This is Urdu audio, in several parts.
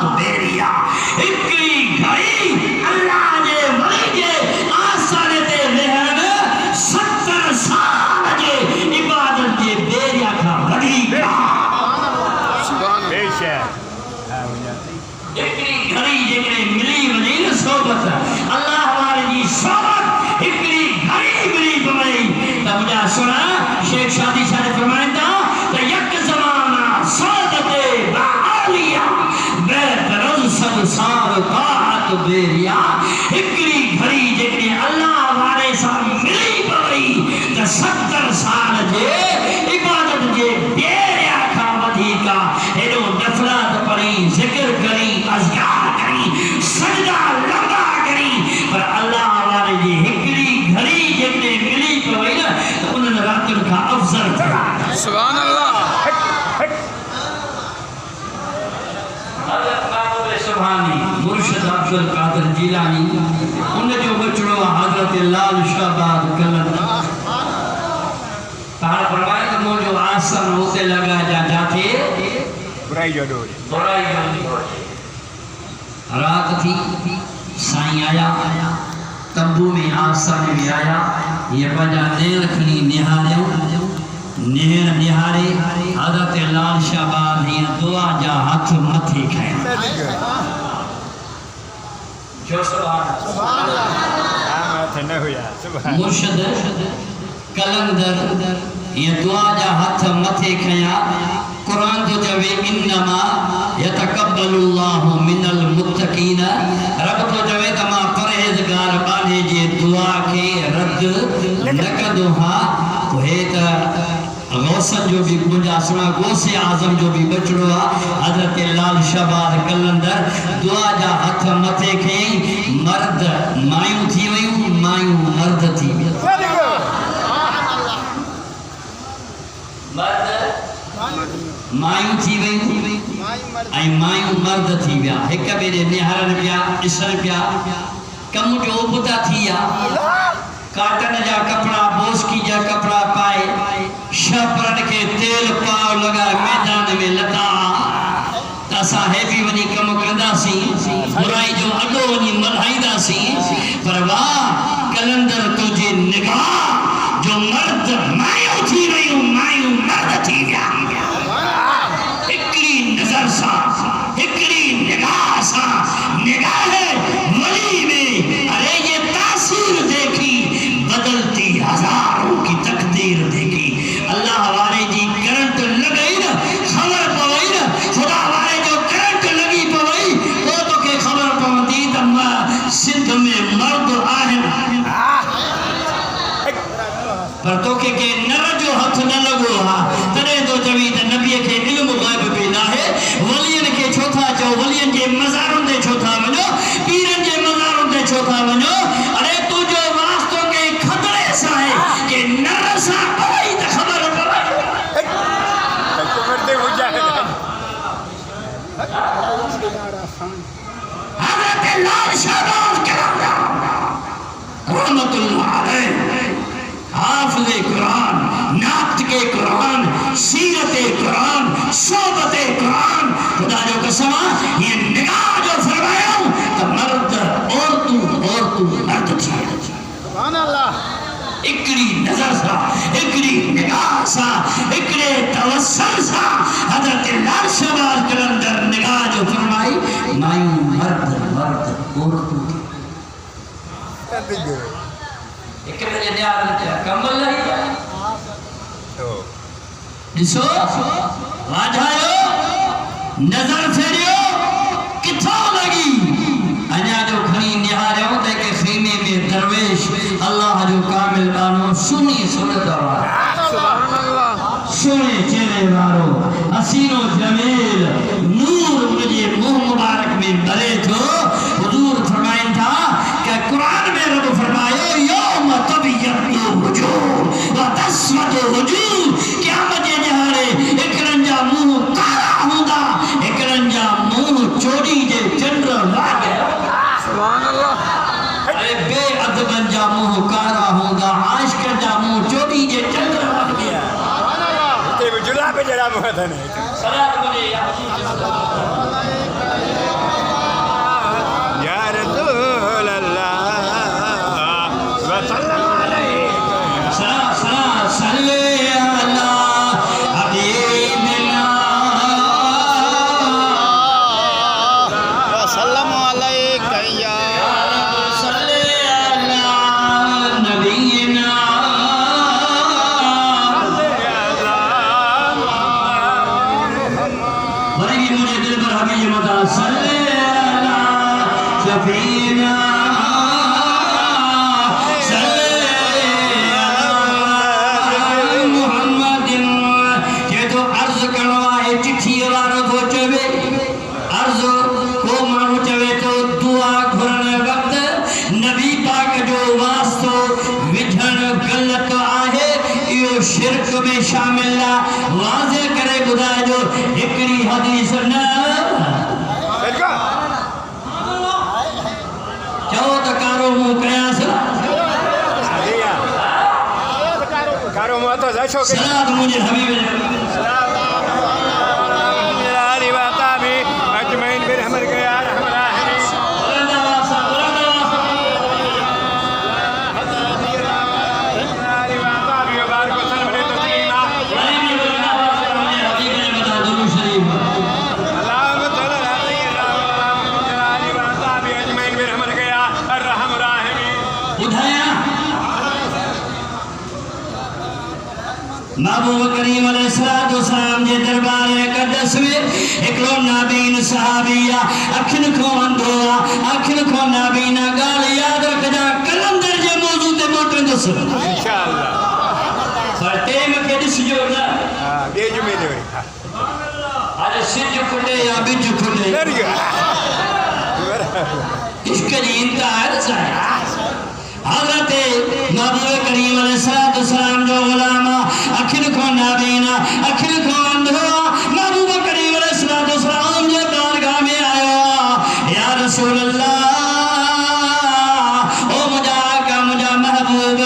تو بیریا اکڑی گھڑی اللہ جے ولی جے آسانے تے رہن 70 سال جے عبادت جے بیریا کا وڈی بے شک اکڑی گھڑی جے ملی ولی نا صحبت اللہ والے جی صحبت اکڑی گھڑی ملی پوئی تا مجھا سنا شیخ شادی شاہ فرمائیں تا کہ یک زمانہ صادت بعالیہ بیت رنسد سار طاعت بیریا اکڑی گھڑی جکڑی اللہ والے سا ملی پوئی تا 70 سال جے عبادت جے بیریا کھا ودھی کا ایڈو نفرات پڑی ذکر کری اذکار کری سجدہ لمبا کری پر اللہ والے جی ہکڑی گھڑی جکڑی ملی پوئی نا تو انہوں راتن کا افضل تھا سبحان اللہ حضرت محبوب سبحانی مرشد عبد القادر جیلانی ان جو بچڑو حضرت لال شہباد کلن پہاڑ فرمائے کہ مو جو آسان ہوتے لگا جاتے برائی جو ڈوڑی برائی جو رات تھی سائیں آیا تنبو میں آسان میں آیا یہ پجا نیل کھنی نہارے حضرت لال شہباد ہی دعا جا ہاتھ متھی کھائیں جو سبحان مرشد کلندر یہ دعا جا ہاتھ متھی کھائیں قرآن تو جوے انما یتقبل اللہ من المتقین رب تو جوے تما پرہیزگار بانے جے دعا کے رد نکدو ہاں تو ہے تا غوثن جو بھی مجھا سنا غوث اعظم جو بھی بچڑوا حضرت لال شہباد کلندر دعا جا ہتھ متھے کھیں مرد مایوں تھی ویوں مایوں مرد تھی مایوں تھی ویوں ای مایوں مرد تھی ویا ایک بیرے نہارن پیا اسن پیا کم جو بتا تھیا کاٹن جا کپڑا بوسکی جا کپڑا پائے شپرن کے تیل پاؤ لگا میدان میں لتا تاسا ہیپی ونی کم کردہ سی برائی جو اڈو ونی ملہائی دا سی پر واہ کلندر تجھے نگاہ جو مرد مایوں تھی ویوں مایوں مرد تھی ویا اکڑی نظر سا اکڑی نگاہ سا نگاہ ولی میں ارے یہ تاثیر دیکھی بدلتی ہزاروں کی تقدیر دیکھی اللہ والے جی کرنٹ لگئی نا خبر پوئی نا خدا والے جو کرنٹ لگی پوئی تو کہ خبر پوندی تمہ سندھ میں مرد آہن پر تو کہ نر جو ہتھ نہ لگو ہاں ترے تو جوید نبی کے علم غیب پیدا ہے ولین کے چھوتھا چو ولین کے مزاروں دے چھوتھا ونو پیرن کے مزاروں دے چھوتھا ونو ارے تو جو واسطوں کے خطرے سا ہے کہ نر سا پڑھائی تا خبر پڑھائی مرتے ہو جائے حضرت لال شہباد کلندر رحمت اللہ علیہ حافظ قرآن نعت کے قرآن سیرت قرآن صحبت قرآن خدا جو قسمہ یہ نگاہ جو فرمایا ہوں تو مرد عورتوں مرد تھی سبحان اللہ اکڑی نظر سا اکڑی نگاہ سا اکڑے توسل سا حضرت لال شہباد کلندر نگاہ جو فرمائی مایوں مرد عورتوں کی ایک بجے نیار کیا کمبل نہیں کیا جسو واجھائیو نظر پھیریو کتھوں لگی انیا جو کھنی نیارے ہوتے کہ خیمے میں درویش اللہ جو کامل بانو سنی سنت آوار سنے چہرے بارو حسین و جمیل نور مجھے منہ مبارک میں بلے تو حضور فرمائن تھا کہ قرآن میں رب فرمائے یوم تبیض وجوہ و تسود وجوہ قیامت جہارے ایک رنجا منہ کارا ہوندا ایک رنجا منہ چوڑی جے چندر لاگے سبحان اللہ اے بے ادبن جا منہ کارا ہوندا عاشق جا منہ چوڑی جے چندر لاگے سبحان اللہ تے جلا پہ جڑا مہتن ہے صلاة بنے یا حضور بتا صلی اللہ شفینا شرک میں شامل نہ واضح کرے خدا جو ہکڑی حدیث نہ چاہو تو کارو منہ قیاس کارو منہ تو زشو کے صلاة مجھے حبیب علی وآتابی اجمعین برحمت کے یا رحم الراحمین محبوب کریم علیہ السلام جے دربار اقدس میں اکلو نابین صحابیہ اکھن کو اندھوا اکھن کو نابین گال یاد رکھ جا کلندر جے موضوع تے موٹن دس انشاءاللہ پر ٹیم کے دس جو نا بے جمعے دے آج سج کھلے یا بج کھلے اس کے لیے انتہا ہے حضرت محبوب کریم علیہ السلام جو غلامہ اکھن کو نابینا اکھن کو اندھوا محبوب کریم علیہ السلام جو بارگاہ میں آیا یا رسول اللہ او مجھا محبوب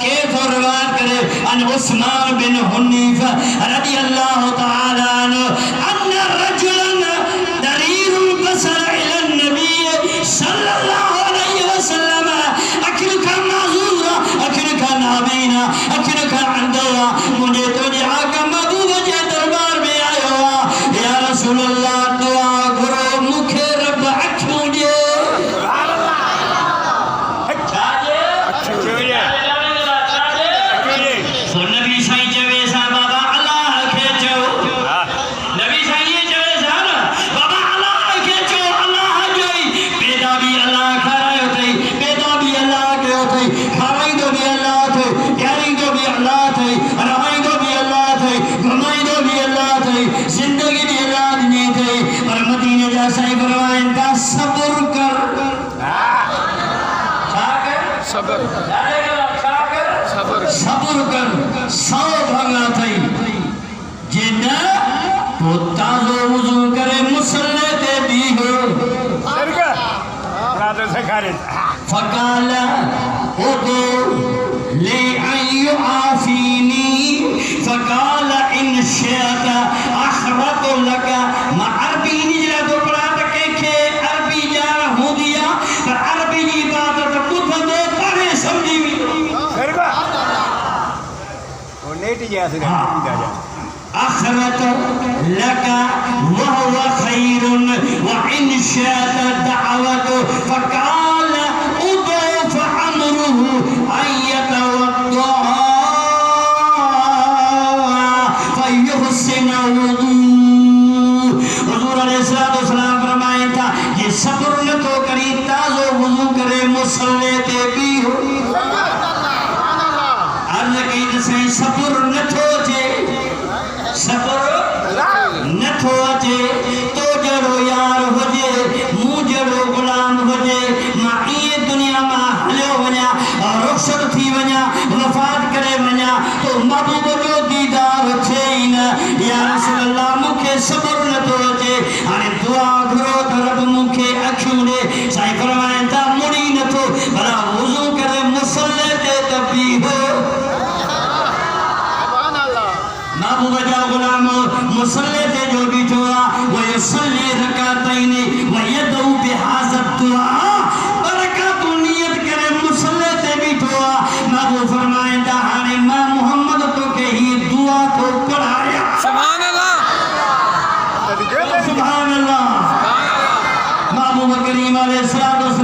کہ تو روایت کرے ان عثمان بن حنیف رضی اللہ تعالیٰ عنہ ان رجلا دریر البصر الى النبی صلی اللہ علیہ وسلم نابینا اکھن کا اندوا مجھے تجھے آقا محبوب جے دربار میں آیا ہوا یا رسول اللہ دعا کرو مکھے رب اکھوں جے سو نبی سائیں جوے سا بابا اللہ کھیچو نبی سائیں جوے سا بابا اللہ کھیچو اللہ جوئی پیدا بھی اللہ کھرائے ہوتے پیدا بھی اللہ کے ہوتے کھرائی دو بھی اللہ زندگی بھی اللہ نہیں تھی پر مدینہ جیسا ہی فرمائن کا صبر کر صبر کر سو بھنگا تھی جنہ تو تازو وضو کرے مسلح تے بھی ہو فقال ادو لئن يعافيني فقال ان شئت اخرت لك ما عربی نجلا تو پڑھا کہ عربی جا ہو دیا پر عربی کی بات تو بدھ دے پڑھے سمجھی بھی وہ نیٹ جا سے اخرت لك وهو خير وان شئت دعوت فقال ادو فامره ان يتوضا فيحسن وضوء حضور علیہ السلام فرمائے تھا یہ صبر نہ تو کری تازو وضو کرے مصلے تے بھی ہو عرض کی جسے صبر نہ تو جے صبر نہ تو جے تو جڑو یار ہو جے مو جڑو غلام ہو جے ماں دنیا ماں ہلیو ونیا رخصت تھی ونیا وفات کرے ونیا تو محبوب جو دیدار چھین یا رسول اللہ مکھے صبر نہ تو جے آنے دعا گھرو درب مکھے اکھوں دے سائی فرمائیں تا مڑی نہ تو بھلا وضو کرے مسلح تے تبھی ہو محبوب جا غلام مسلح تے جو بھی جوا ویسلی رکاتین ویدعو بحاظت دعا برکات و نیت کرے مسلح تے بھی جوا محبوب فرمائیں دا ہانے ماں محمد تو کہ ہی دعا کو پڑھایا سبحان اللہ سبحان اللہ محبوب کریم علیہ السلام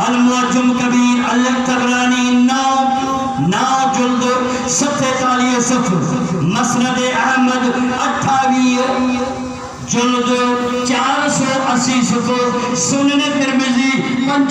المعجم کبیر الطبرانی 9 جلد 47 صفحہ، مسند احمد 28 جلد 480 صفحہ، سنن